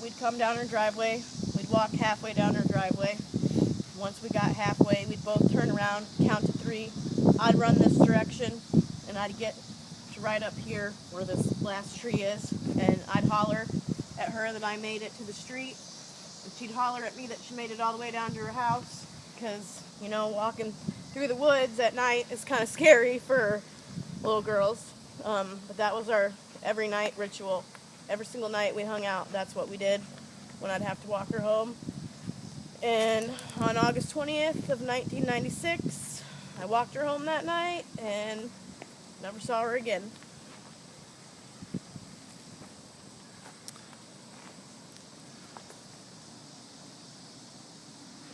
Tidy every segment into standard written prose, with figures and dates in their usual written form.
we'd come down her driveway. We'd walk halfway down her driveway. Once we got halfway, we'd both turn around, count to 3. I'd run this direction, and I'd get to right up here where this last tree is, and I'd holler at her that I made it to the street, and she'd holler at me that she made it all the way down to her house, because, you know, walking through the woods at night is kind of scary for little girls, but that was our every night ritual. Every single night we hung out, that's what we did when I'd have to walk her home. And on August 20th of 1996, I walked her home that night and never saw her again.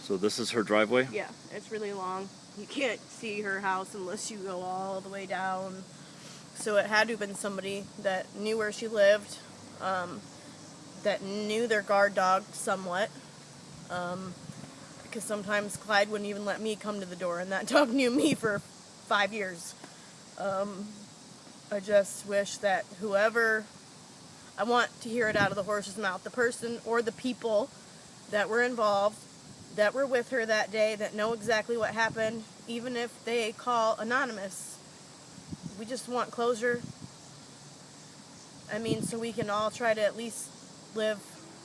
So this is her driveway? Yeah, it's really long. You can't see her house unless you go all the way down. So it had to have been somebody that knew where she lived, that knew their guard dog somewhat. Because sometimes Clyde wouldn't even let me come to the door, and that dog knew me for 5 years. I just wish that whoever, I want to hear it out of the horse's mouth, the person or the people that were involved, that were with her that day, that know exactly what happened, even if they call anonymous. We just want closure. I mean, so we can all try to at least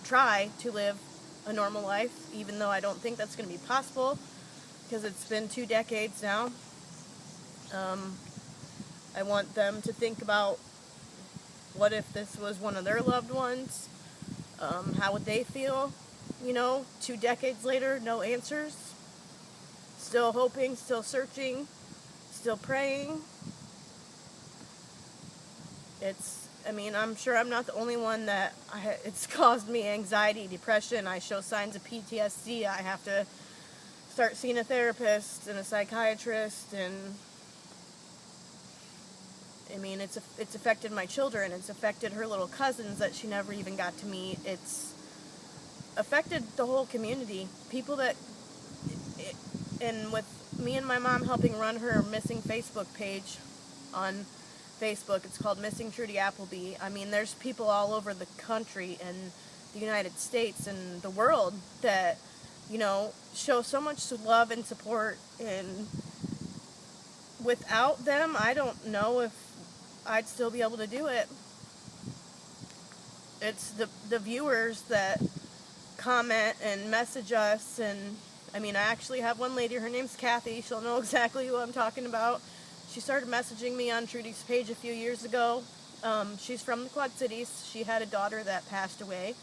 try to live a normal life, even though I don't think that's going to be possible, because it's been 2 decades now. I want them to think about, what if this was one of their loved ones? How would they feel? You know, 2 decades later, no answers. Still hoping, still searching, still praying. I'm sure I'm not the only one that it's caused me anxiety, depression. I show signs of PTSD. I have to start seeing a therapist and a psychiatrist, and it's affected my children. It's affected her little cousins that she never even got to meet. It's affected the whole community. And with me and my mom helping run her missing Facebook page on Facebook, it's called Missing Trudy Appleby. I mean, there's people all over the country and the United States and the world that, you know, show so much love and support, and without them, I don't know if I'd still be able to do it. It's the viewers that comment and message us, and I actually have one lady, her name's Kathy, she'll know exactly who I'm talking about. She started messaging me on Trudy's page a few years ago. She's from the Quad Cities. She had a daughter that passed away,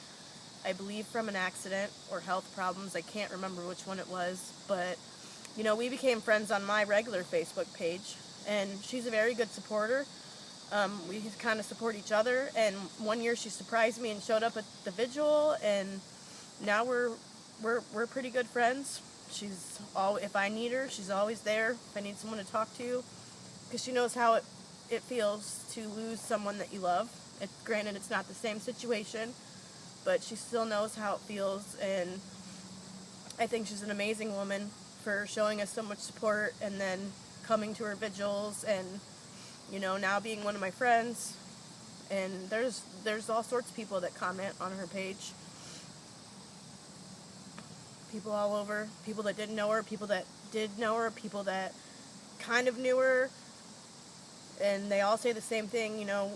I believe from an accident or health problems. I can't remember which one it was, but you know, we became friends on my regular Facebook page, and she's a very good supporter. We kind of support each other, and one year she surprised me and showed up at the vigil, and now we're pretty good friends. If I need her, she's always there. If I need someone to talk to, because she knows how it feels to lose someone that you love. Granted, it's not the same situation, but she still knows how it feels, and I think she's an amazing woman for showing us so much support, and then coming to her vigils, and you know, now being one of my friends. And there's all sorts of people that comment on her page. People all over, people that didn't know her, people that did know her, people that kind of knew her, and they all say the same thing, you know,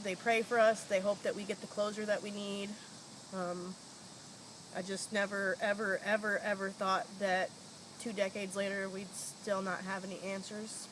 they pray for us, they hope that we get the closure that we need. I just never, ever, ever, ever thought that 2 decades later we'd still not have any answers.